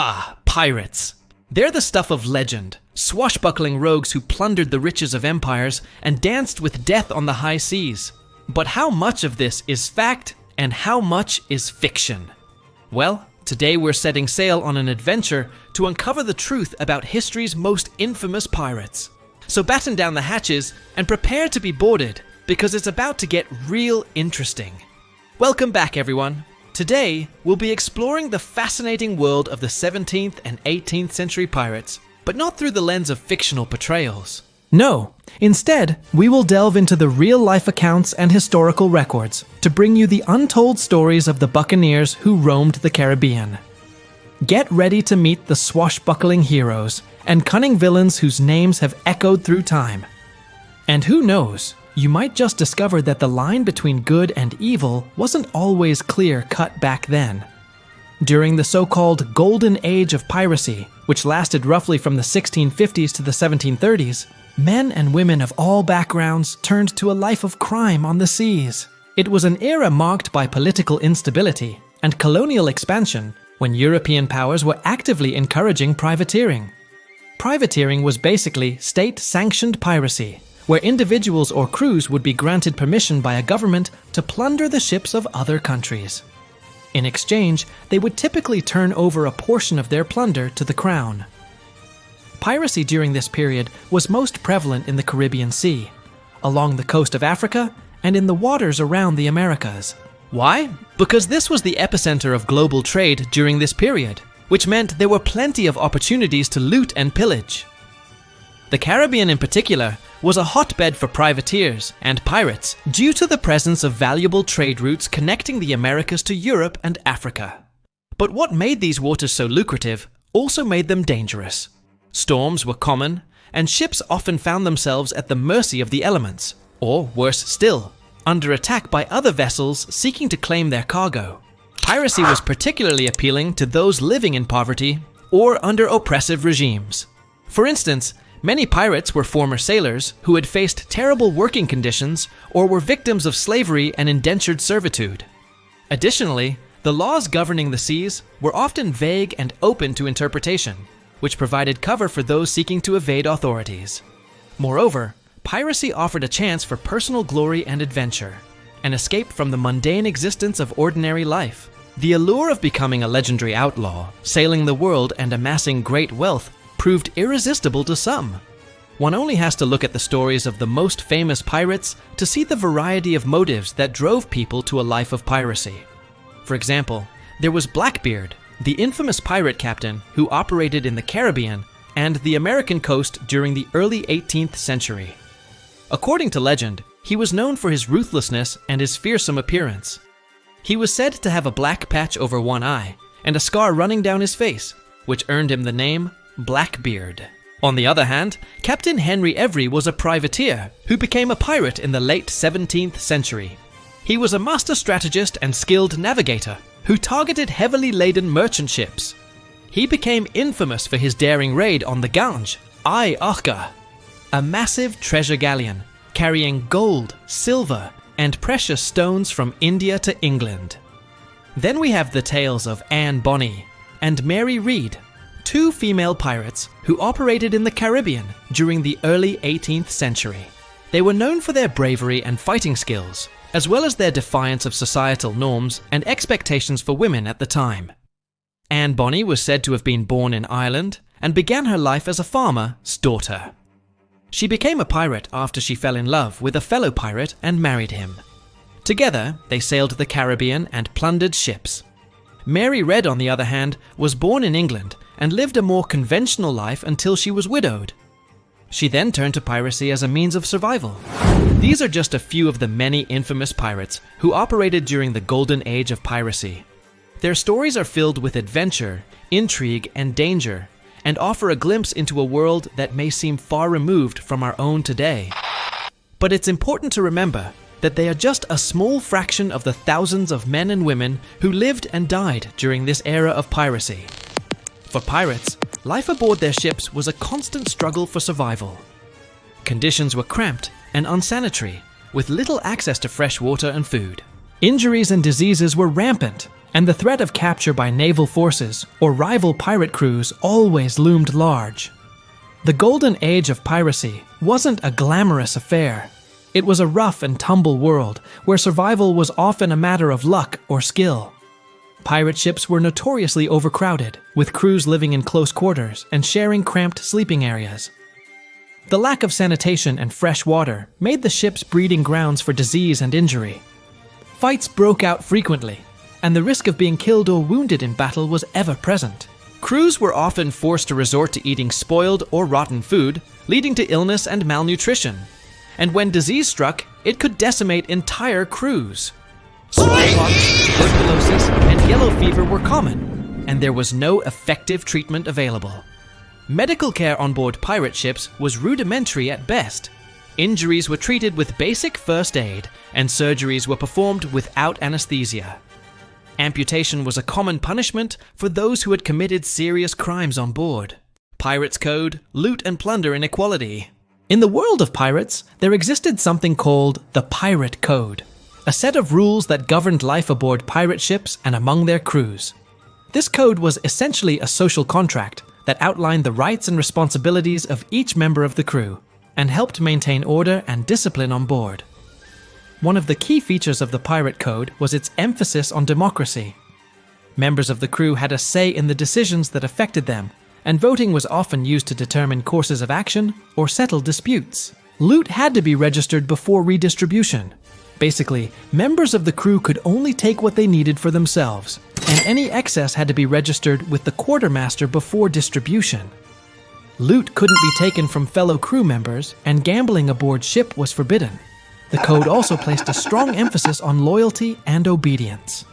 Ah, pirates. They're the stuff of legend, swashbuckling rogues who plundered the riches of empires and danced with death on the high seas. But how much of this is fact and how much is fiction? Well, today we're setting sail on an adventure to uncover the truth about history's most infamous pirates. So batten down the hatches and prepare to be boarded, because it's about to get real interesting. Welcome back, everyone. Today, we'll be exploring the fascinating world of the 17th and 18th century pirates, but not through the lens of fictional portrayals. No, instead, we will delve into the real-life accounts and historical records to bring you the untold stories of the buccaneers who roamed the Caribbean. Get ready to meet the swashbuckling heroes and cunning villains whose names have echoed through time. And who knows, you might just discover that the line between good and evil wasn't always clear-cut back then. During the so-called Golden Age of Piracy, which lasted roughly from the 1650s to the 1730s, men and women of all backgrounds turned to a life of crime on the seas. It was an era marked by political instability and colonial expansion, when European powers were actively encouraging privateering. Privateering was basically state-sanctioned piracy, where individuals or crews would be granted permission by a government to plunder the ships of other countries. In exchange, they would typically turn over a portion of their plunder to the crown. Piracy during this period was most prevalent in the Caribbean Sea, along the coast of Africa, and in the waters around the Americas. Why? Because this was the epicenter of global trade during this period, which meant there were plenty of opportunities to loot and pillage. The Caribbean in particular was a hotbed for privateers and pirates due to the presence of valuable trade routes connecting the Americas to Europe and Africa. But what made these waters so lucrative also made them dangerous. Storms were common, and ships often found themselves at the mercy of the elements, or worse still, under attack by other vessels seeking to claim their cargo. Piracy was particularly appealing to those living in poverty or under oppressive regimes. For instance, many pirates were former sailors who had faced terrible working conditions or were victims of slavery and indentured servitude. Additionally, the laws governing the seas were often vague and open to interpretation, which provided cover for those seeking to evade authorities. Moreover, piracy offered a chance for personal glory and adventure, an escape from the mundane existence of ordinary life. The allure of becoming a legendary outlaw, sailing the world and amassing great wealth proved irresistible to some. One only has to look at the stories of the most famous pirates to see the variety of motives that drove people to a life of piracy. For example, there was Blackbeard, the infamous pirate captain who operated in the Caribbean and the American coast during the early 18th century. According to legend, he was known for his ruthlessness and his fearsome appearance. He was said to have a black patch over one eye and a scar running down his face, which earned him the name Blackbeard. On the other hand, Captain Henry Every was a privateer who became a pirate in the late 17th century. He was a master strategist and skilled navigator who targeted heavily laden merchant ships. He became infamous for his daring raid on the Gange, Arca, a massive treasure galleon carrying gold, silver, and precious stones from India to England. Then we have the tales of Bonny and Mary Read, two female pirates who operated in the Caribbean during the early 18th century. They were known for their bravery and fighting skills, as well as their defiance of societal norms and expectations for women at the time. Bonny was said to have been born in Ireland and began her life as a farmer's daughter. She became a pirate after she fell in love with a fellow pirate and married him. Together, they sailed the Caribbean and plundered ships. Mary Read, on the other hand, was born in England and lived a more conventional life until she was widowed. She then turned to piracy as a means of survival. These are just a few of the many infamous pirates who operated during the Golden Age of Piracy. Their stories are filled with adventure, intrigue, and danger, and offer a glimpse into a world that may seem far removed from our own today. But it's important to remember that they are just a small fraction of the thousands of men and women who lived and died during this era of piracy. For pirates, life aboard their ships was a constant struggle for survival. Conditions were cramped and unsanitary, with little access to fresh water and food. Injuries and diseases were rampant, and the threat of capture by naval forces or rival pirate crews always loomed large. The Golden Age of Piracy wasn't a glamorous affair. It was a rough and tumble world where survival was often a matter of luck or skill. Pirate ships were notoriously overcrowded, with crews living in close quarters and sharing cramped sleeping areas. The lack of sanitation and fresh water made the ships breeding grounds for disease and injury. Fights broke out frequently, and the risk of being killed or wounded in battle was ever present. Crews were often forced to resort to eating spoiled or rotten food, leading to illness and malnutrition. And when disease struck, it could decimate entire crews. Smallpox, tuberculosis, and yellow fever were common, and there was no effective treatment available. Medical care on board pirate ships was rudimentary at best. Injuries were treated with basic first aid, and surgeries were performed without anesthesia. Amputation was a common punishment for those who had committed serious crimes on board. Pirates' code, loot and plunder inequality. In the world of pirates, there existed something called the Pirate Code, a set of rules that governed life aboard pirate ships and among their crews. This code was essentially a social contract that outlined the rights and responsibilities of each member of the crew and helped maintain order and discipline on board. One of the key features of the Pirate Code was its emphasis on democracy. Members of the crew had a say in the decisions that affected them, and voting was often used to determine courses of action or settle disputes. Loot had to be registered before redistribution. Basically, members of the crew could only take what they needed for themselves, and any excess had to be registered with the quartermaster before distribution. Loot couldn't be taken from fellow crew members, and gambling aboard ship was forbidden. The code also placed a strong emphasis on loyalty and obedience.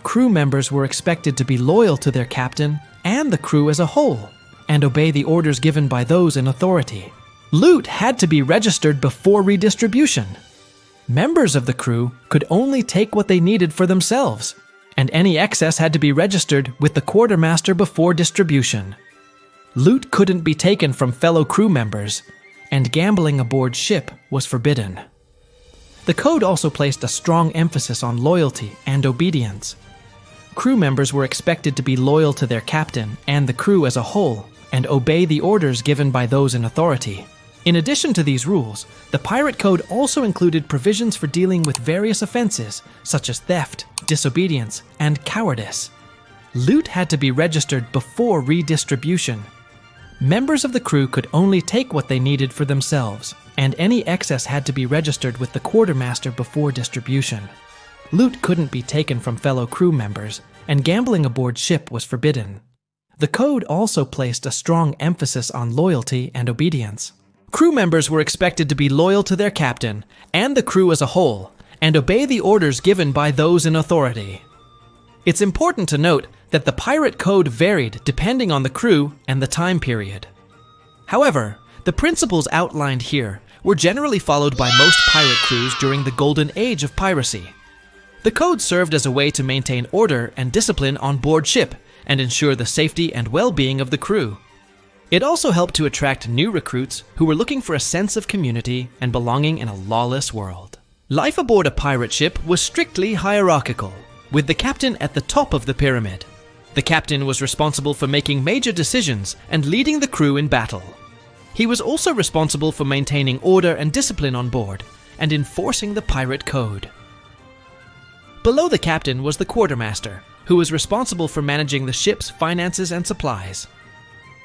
Crew members were expected to be loyal to their captain and the crew as a whole, and obey the orders given by those in authority. Loot had to be registered before redistribution. Members of the crew could only take what they needed for themselves, and any excess had to be registered with the quartermaster before distribution. Loot couldn't be taken from fellow crew members, and gambling aboard ship was forbidden. The code also placed a strong emphasis on loyalty and obedience. Crew members were expected to be loyal to their captain and the crew as a whole, and obey the orders given by those in authority. In addition to these rules, the Pirate Code also included provisions for dealing with various offenses, such as theft, disobedience, and cowardice. Loot had to be registered before redistribution. Members of the crew could only take what they needed for themselves, and any excess had to be registered with the quartermaster before distribution. Loot couldn't be taken from fellow crew members, and gambling aboard ship was forbidden. The code also placed a strong emphasis on loyalty and obedience. Crew members were expected to be loyal to their captain and the crew as a whole, and obey the orders given by those in authority. It's important to note that the Pirate Code varied depending on the crew and the time period. However, the principles outlined here were generally followed by most pirate crews during the Golden Age of Piracy. The code served as a way to maintain order and discipline on board ship and ensure the safety and well-being of the crew. It also helped to attract new recruits who were looking for a sense of community and belonging in a lawless world. Life aboard a pirate ship was strictly hierarchical, with the captain at the top of the pyramid. The captain was responsible for making major decisions and leading the crew in battle. He was also responsible for maintaining order and discipline on board and enforcing the Pirate Code. Below the captain was the quartermaster, who was responsible for managing the ship's finances and supplies.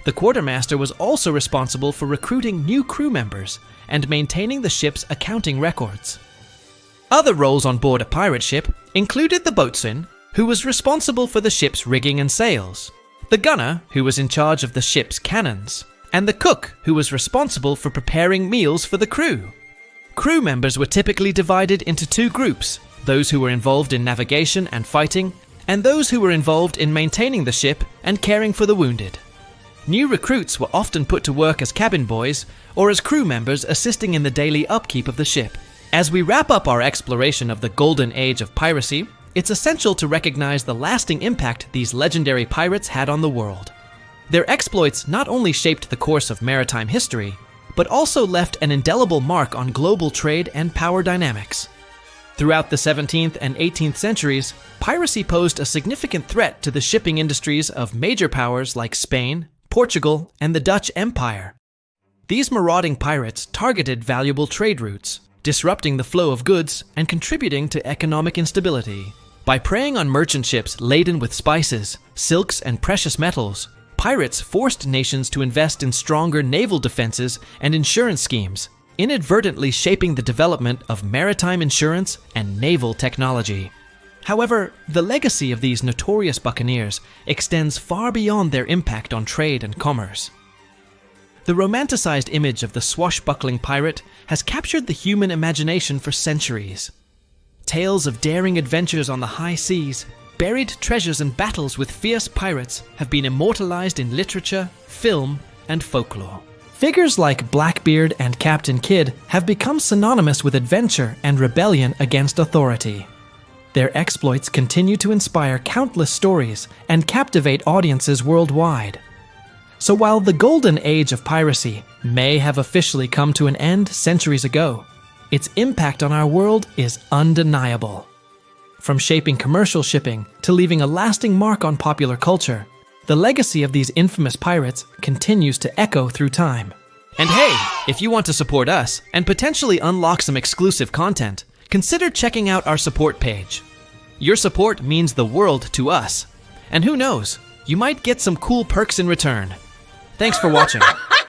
The quartermaster was also responsible for recruiting new crew members and maintaining the ship's accounting records. Other roles on board a pirate ship included the boatswain, who was responsible for the ship's rigging and sails, the gunner, who was in charge of the ship's cannons, and the cook, who was responsible for preparing meals for the crew. Crew members were typically divided into two groups, those who were involved in navigation and fighting, and those who were involved in maintaining the ship and caring for the wounded. New recruits were often put to work as cabin boys or as crew members assisting in the daily upkeep of the ship. As we wrap up our exploration of the Golden Age of Piracy, it's essential to recognize the lasting impact these legendary pirates had on the world. Their exploits not only shaped the course of maritime history, but also left an indelible mark on global trade and power dynamics. Throughout the 17th and 18th centuries, piracy posed a significant threat to the shipping industries of major powers like Spain, Portugal, and the Dutch Empire. These marauding pirates targeted valuable trade routes, disrupting the flow of goods and contributing to economic instability. By preying on merchant ships laden with spices, silks, and precious metals, pirates forced nations to invest in stronger naval defenses and insurance schemes, inadvertently shaping the development of maritime insurance and naval technology. However, the legacy of these notorious buccaneers extends far beyond their impact on trade and commerce. The romanticized image of the swashbuckling pirate has captured the human imagination for centuries. Tales of daring adventures on the high seas, buried treasures and battles with fierce pirates have been immortalized in literature, film, and folklore. Figures like Blackbeard and Captain Kidd have become synonymous with adventure and rebellion against authority. Their exploits continue to inspire countless stories and captivate audiences worldwide. So while the Golden Age of Piracy may have officially come to an end centuries ago, its impact on our world is undeniable. From shaping commercial shipping to leaving a lasting mark on popular culture, the legacy of these infamous pirates continues to echo through time. And hey, if you want to support us and potentially unlock some exclusive content, consider checking out our support page. Your support means the world to us. And who knows, you might get some cool perks in return. Thanks for watching.